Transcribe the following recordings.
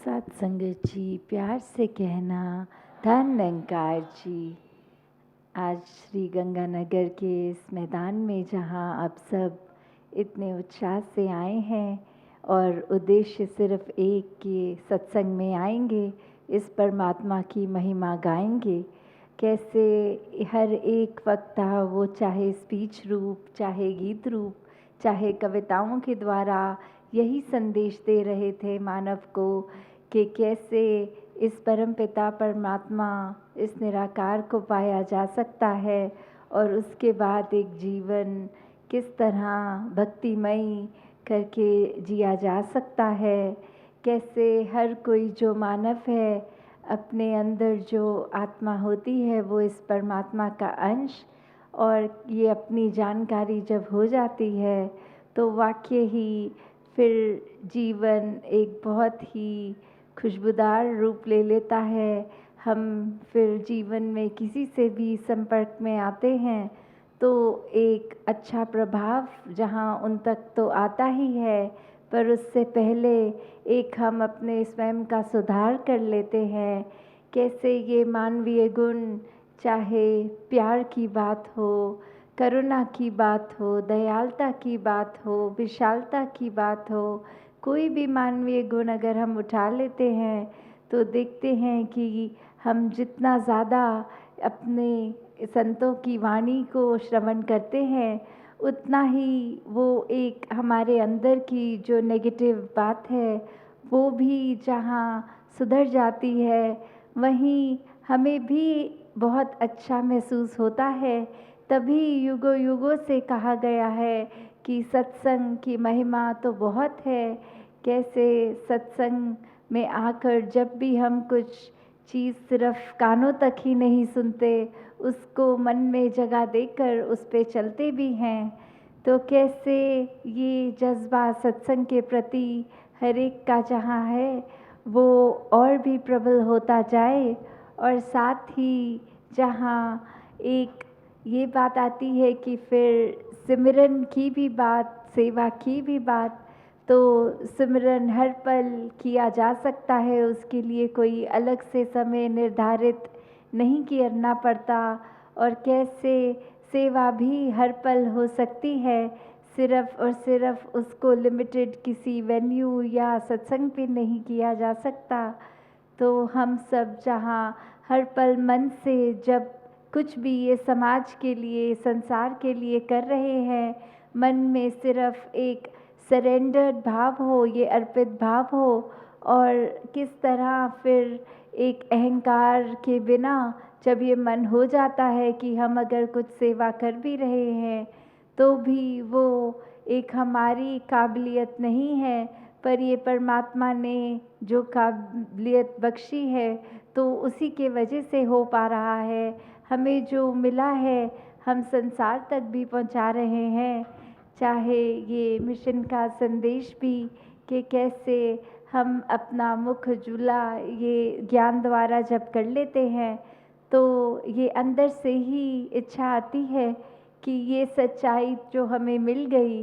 सत्संगत जी, प्यार से कहना धन निरंकार जी। आज श्री गंगानगर के इस मैदान में जहाँ आप सब इतने उत्साह से आए हैं और उद्देश्य सिर्फ एक कि सत्संग में आएंगे, इस परमात्मा की महिमा गाएंगे। कैसे हर एक वक्ता, वो चाहे स्पीच रूप, चाहे गीत रूप, चाहे कविताओं के द्वारा यही संदेश दे रहे थे मानव को कि कैसे इस परमपिता परमात्मा, इस निराकार को पाया जा सकता है और उसके बाद एक जीवन किस तरह भक्तिमयी करके जिया जा सकता है। कैसे हर कोई जो मानव है, अपने अंदर जो आत्मा होती है वो इस परमात्मा का अंश, और ये अपनी जानकारी जब हो जाती है तो वाकई ही फिर जीवन एक बहुत ही खुशबूदार रूप ले लेता है। हम फिर जीवन में किसी से भी संपर्क में आते हैं तो एक अच्छा प्रभाव जहाँ उन तक तो आता ही है, पर उससे पहले एक हम अपने स्वयं का सुधार कर लेते हैं। कैसे ये मानवीय गुण, चाहे प्यार की बात हो, करुणा की बात हो, दयालुता की बात हो, विशालता की बात हो, कोई भी मानवीय गुण अगर हम उठा लेते हैं तो देखते हैं कि हम जितना ज़्यादा अपने संतों की वाणी को श्रवण करते हैं, उतना ही वो एक हमारे अंदर की जो नेगेटिव बात है वो भी जहाँ सुधर जाती है, वहीं हमें भी बहुत अच्छा महसूस होता है। तभी युगों युगों से कहा गया है कि सत्संग की महिमा तो बहुत है। कैसे सत्संग में आकर जब भी हम कुछ चीज़ सिर्फ कानों तक ही नहीं सुनते, उसको मन में जगह देकर उस पे चलते भी हैं, तो कैसे ये जज्बा सत्संग के प्रति हर एक का जहाँ है वो और भी प्रबल होता जाए। और साथ ही जहाँ एक ये बात आती है कि फिर सिमरन की भी बात, सेवा की भी बात, तो सिमरन हर पल किया जा सकता है, उसके लिए कोई अलग से समय निर्धारित नहीं करना पड़ता। और कैसे सेवा भी हर पल हो सकती है, सिर्फ और सिर्फ उसको लिमिटेड किसी वेन्यू या सत्संग पे नहीं किया जा सकता। तो हम सब जहाँ हर पल मन से जब कुछ भी ये समाज के लिए, संसार के लिए कर रहे हैं, मन में सिर्फ एक सरेंडर्ड भाव हो, ये अर्पित भाव हो, और किस तरह फिर एक अहंकार के बिना जब ये मन हो जाता है कि हम अगर कुछ सेवा कर भी रहे हैं तो भी वो एक हमारी काबिलियत नहीं है, पर ये परमात्मा ने जो काबिलियत बख्शी है तो उसी के वजह से हो पा रहा है। हमें जो मिला है हम संसार तक भी पहुंचा रहे हैं। चाहे ये मिशन का संदेश भी कि कैसे हम अपना मुख जुला ये ज्ञान द्वारा जब कर लेते हैं तो ये अंदर से ही इच्छा आती है कि ये सच्चाई जो हमें मिल गई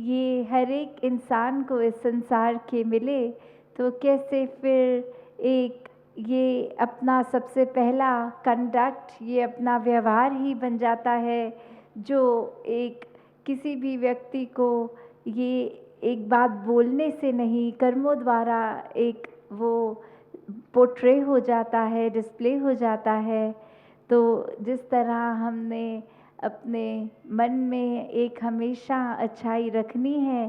ये हर एक इंसान को इस संसार के मिले, तो कैसे फिर एक ये अपना सबसे पहला कंडक्ट, ये अपना व्यवहार ही बन जाता है जो एक किसी भी व्यक्ति को ये एक बात बोलने से नहीं, कर्मों द्वारा एक वो पोर्ट्रे हो जाता है, डिस्प्ले हो जाता है। तो जिस तरह हमने अपने मन में एक हमेशा अच्छाई रखनी है,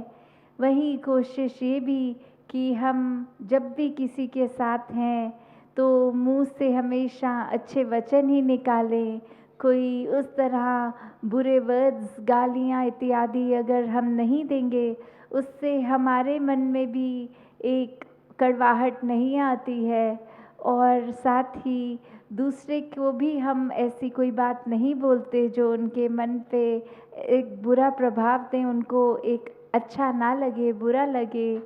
वही कोशिश ये भी कि हम जब भी किसी के साथ हैं तो मुंह से हमेशा अच्छे वचन ही निकालें। कोई उस तरह बुरे वर्ड्स, गालियाँ इत्यादि अगर हम नहीं देंगे, उससे हमारे मन में भी एक कड़वाहट नहीं आती है। और साथ ही दूसरे को भी हम ऐसी कोई बात नहीं बोलते जो उनके मन पे एक बुरा प्रभाव दें, उनको एक अच्छा ना लगे, बुरा लगे।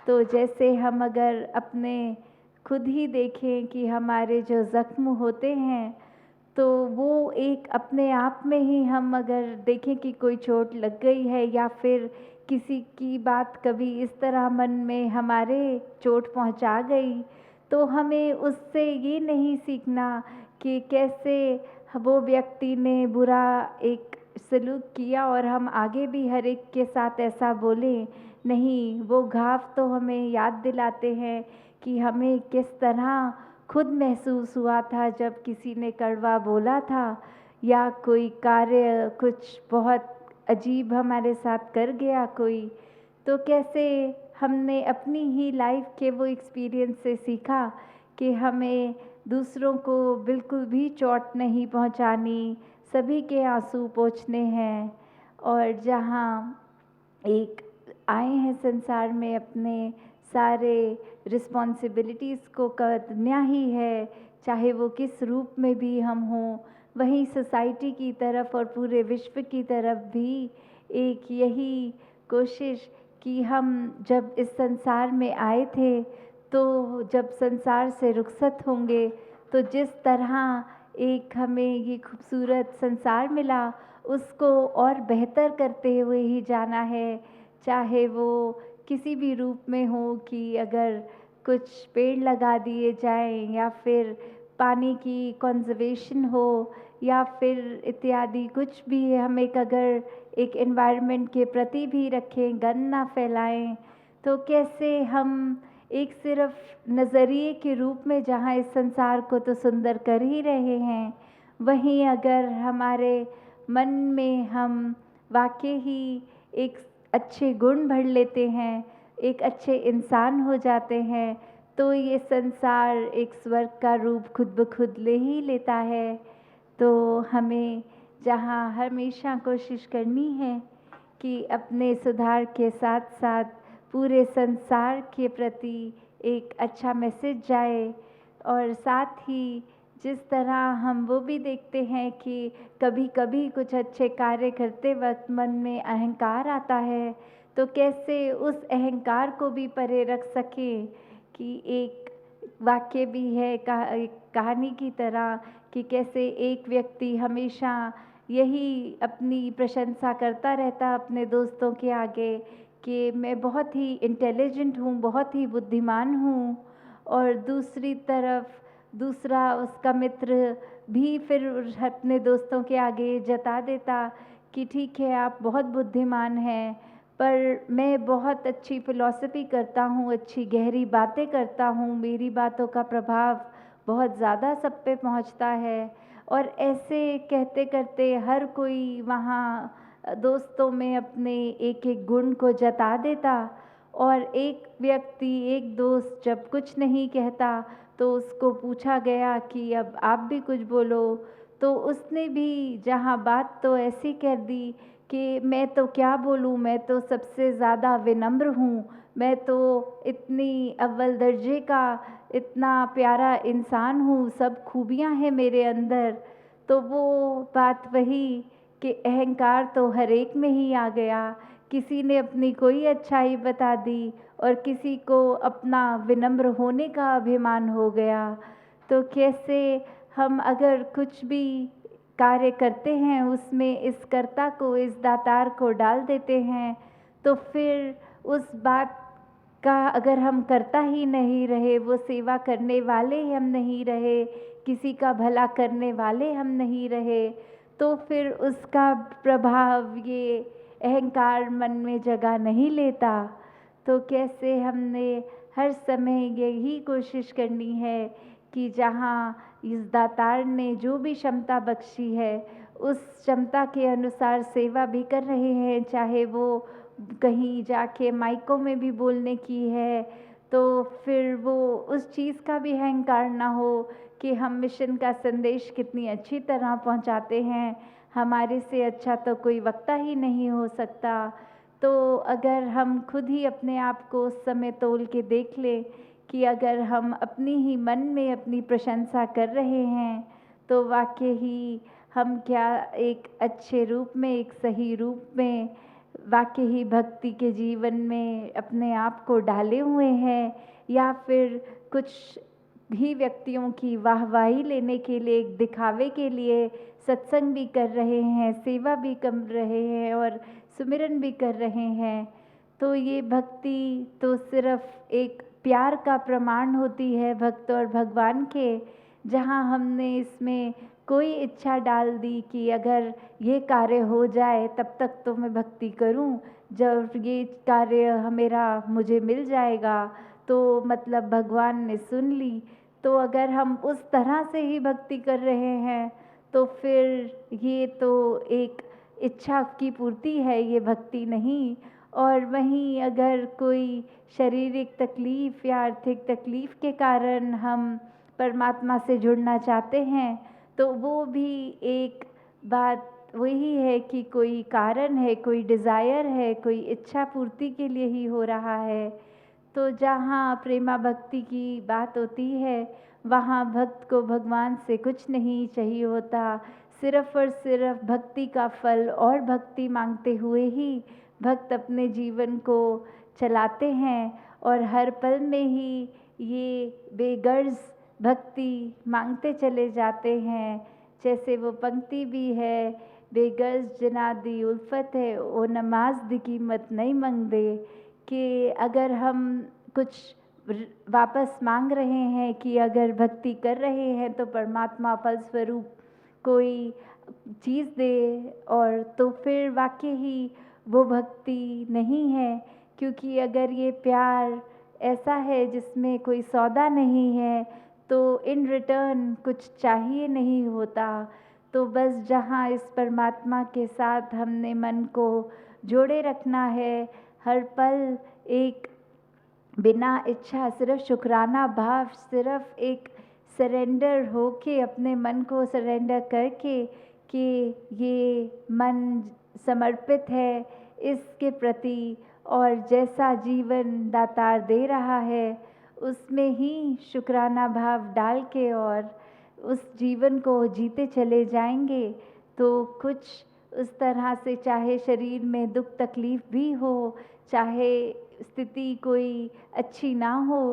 तो जैसे हम अगर अपने खुद ही देखें कि हमारे जो ज़ख्म होते हैं तो वो एक अपने आप में ही, हम अगर देखें कि कोई चोट लग गई है या फिर किसी की बात कभी इस तरह मन में हमारे चोट पहुंचा गई, तो हमें उससे ये नहीं सीखना कि कैसे वो व्यक्ति ने बुरा एक सलूक किया और हम आगे भी हर एक के साथ ऐसा बोलें। नहीं, वो घाव तो हमें याद दिलाते हैं कि हमें किस तरह खुद महसूस हुआ था जब किसी ने कड़वा बोला था, या कोई कार्य कुछ बहुत अजीब हमारे साथ कर गया कोई, तो कैसे हमने अपनी ही लाइफ के वो एक्सपीरियंस से सीखा कि हमें दूसरों को बिल्कुल भी चोट नहीं पहुंचानी, सभी के आंसू पोंछने हैं। और जहाँ एक आए हैं संसार में अपने सारे रिस्पॉन्सिबिलिटीज़ को करना ही है, चाहे वो किस रूप में भी हम हों। वहीं सोसाइटी की तरफ और पूरे विश्व की तरफ भी एक यही कोशिश कि हम जब इस संसार में आए थे, तो जब संसार से रुखसत होंगे, तो जिस तरह एक हमें ये खूबसूरत संसार मिला, उसको और बेहतर करते हुए ही जाना है। चाहे वो किसी भी रूप में हो, कि अगर कुछ पेड़ लगा दिए जाएं, या फिर पानी की कंजर्वेशन हो, या फिर इत्यादि कुछ भी हम एक अगर एक एनवायरनमेंट के प्रति भी रखें, गंद ना फैलाएं, तो कैसे हम एक सिर्फ नज़रिए के रूप में जहाँ इस संसार को तो सुंदर कर ही रहे हैं, वहीं अगर हमारे मन में हम वाकई ही एक अच्छे गुण भर लेते हैं, एक अच्छे इंसान हो जाते हैं, तो ये संसार एक स्वर्ग का रूप खुद ब खुद ले ही लेता है। तो हमें जहाँ हमेशा कोशिश करनी है कि अपने सुधार के साथ साथ पूरे संसार के प्रति एक अच्छा मैसेज जाए, और साथ ही जिस तरह हम वो भी देखते हैं कि कभी कभी कुछ अच्छे कार्य करते वक्त मन में अहंकार आता है, तो कैसे उस अहंकार को भी परे रख सकें। कि एक वाक्य भी है एक कहानी की तरह, कि कैसे एक व्यक्ति हमेशा यही अपनी प्रशंसा करता रहता अपने दोस्तों के आगे कि मैं बहुत ही इंटेलिजेंट हूँ, बहुत ही बुद्धिमान हूँ, और दूसरी तरफ दूसरा उसका मित्र भी फिर अपने दोस्तों के आगे जता देता कि ठीक है, आप बहुत बुद्धिमान हैं, पर मैं बहुत अच्छी फ़िलॉसफ़ी करता हूँ, अच्छी गहरी बातें करता हूँ, मेरी बातों का प्रभाव बहुत ज़्यादा सब पे पहुँचता है। और ऐसे कहते करते हर कोई वहाँ दोस्तों में अपने एक एक गुण को जता देता, और एक व्यक्ति, एक दोस्त जब कुछ नहीं कहता, तो उसको पूछा गया कि अब आप भी कुछ बोलो, तो उसने भी जहाँ बात तो ऐसी कह दी कि मैं तो क्या बोलूँ, मैं तो सबसे ज़्यादा विनम्र हूँ, मैं तो इतनी अव्वल दर्जे का इतना प्यारा इंसान हूँ, सब खूबियाँ हैं मेरे अंदर। तो वो बात वही कि अहंकार तो हर एक में ही आ गया, किसी ने अपनी कोई अच्छाई बता दी और किसी को अपना विनम्र होने का अभिमान हो गया। तो कैसे हम अगर कुछ भी कार्य करते हैं उसमें इस कर्ता को, इस दातार को डाल देते हैं, तो फिर उस बात का अगर हम करता ही नहीं रहे, वो सेवा करने वाले हम नहीं रहे, किसी का भला करने वाले हम नहीं रहे, तो फिर उसका प्रभाव ये अहंकार मन में जगह नहीं लेता। तो कैसे हमने हर समय यही कोशिश करनी है कि जहाँ इस दातार ने जो भी क्षमता बख्शी है, उस क्षमता के अनुसार सेवा भी कर रहे हैं, चाहे वो कहीं जाके माइकों में भी बोलने की है, तो फिर वो उस चीज़ का भी अहंकार ना हो कि हम मिशन का संदेश कितनी अच्छी तरह पहुंचाते हैं, हमारे से अच्छा तो कोई वक्ता ही नहीं हो सकता। तो अगर हम खुद ही अपने आप को उस समय तोल के देख लें कि अगर हम अपनी ही मन में अपनी प्रशंसा कर रहे हैं, तो वाकई ही हम क्या एक अच्छे रूप में, एक सही रूप में वाकई ही भक्ति के जीवन में अपने आप को डाले हुए हैं, या फिर कुछ भी व्यक्तियों की वाहवाही लेने के लिए, एक दिखावे के लिए सत्संग भी कर रहे हैं, सेवा भी कर रहे हैं और सुमिरन भी कर रहे हैं। तो ये भक्ति तो सिर्फ एक प्यार का प्रमाण होती है भक्त और भगवान के, जहाँ हमने इसमें कोई इच्छा डाल दी कि अगर ये कार्य हो जाए तब तक तो मैं भक्ति करूं, जब ये कार्य मेरा मुझे मिल जाएगा तो मतलब भगवान ने सुन ली। तो अगर हम उस तरह से ही भक्ति कर रहे हैं तो फिर ये तो एक इच्छा की पूर्ति है, ये भक्ति नहीं। और वहीं अगर कोई शारीरिक तकलीफ़ या आर्थिक तकलीफ़ के कारण हम परमात्मा से जुड़ना चाहते हैं तो वो भी एक बात वही है कि कोई कारण है, कोई डिज़ायर है, कोई इच्छा पूर्ति के लिए ही हो रहा है। तो जहाँ प्रेमा भक्ति की बात होती है वहाँ भक्त को भगवान से कुछ नहीं चाहिए होता, सिर्फ़ और सिर्फ़ भक्ति का फल और भक्ति मांगते हुए ही भक्त अपने जीवन को चलाते हैं और हर पल में ही ये बेगर्ज भक्ति मांगते चले जाते हैं। जैसे वो पंक्ति भी है, बेगर्ज जना दी उल्फत है ओ नमाज दी कीमत नहीं मंगदे, कि अगर हम कुछ वापस मांग रहे हैं कि अगर भक्ति कर रहे हैं तो परमात्मा फलस्वरूप कोई चीज़ दे, और तो फिर वाकई ही वो भक्ति नहीं है। क्योंकि अगर ये प्यार ऐसा है जिसमें कोई सौदा नहीं है तो इन रिटर्न कुछ चाहिए नहीं होता। तो बस जहाँ इस परमात्मा के साथ हमने मन को जोड़े रखना है, हर पल एक बिना इच्छा सिर्फ शुक्राना भाव, सिर्फ एक सरेंडर हो के अपने मन को सरेंडर करके कि ये मन समर्पित है इसके प्रति, और जैसा जीवन दातार दे रहा है उसमें ही शुक्राना भाव डाल के और उस जीवन को जीते चले जाएंगे। तो कुछ उस तरह से चाहे शरीर में दुख तकलीफ़ भी हो, चाहे स्थिति कोई अच्छी ना हो,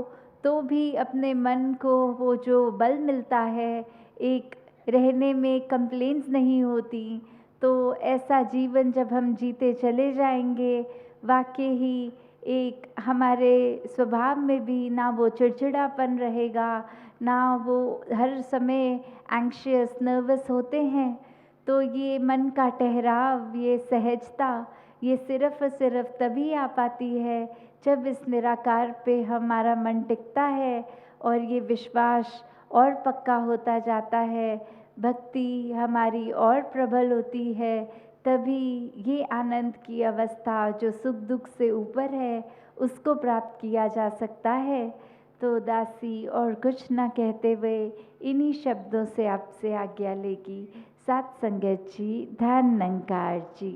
तो भी अपने मन को वो जो बल मिलता है, एक रहने में कंप्लेंट्स नहीं होती। तो ऐसा जीवन जब हम जीते चले जाएंगे वाकई ही एक हमारे स्वभाव में भी ना वो चिड़चिड़ापन रहेगा, ना वो हर समय एंग्शियस नर्वस होते हैं। तो ये मन का ठहराव, ये सहजता, ये सिर्फ़ और सिर्फ तभी आ पाती है जब इस निराकार पे हमारा मन टिकता है और ये विश्वास और पक्का होता जाता है, भक्ति हमारी और प्रबल होती है। तभी ये आनंद की अवस्था जो सुख दुख से ऊपर है उसको प्राप्त किया जा सकता है। तो दासी और कुछ न कहते हुए इन्हीं शब्दों से आपसे आज्ञा लेगी। सात संगत जी, धन निरंकार जी।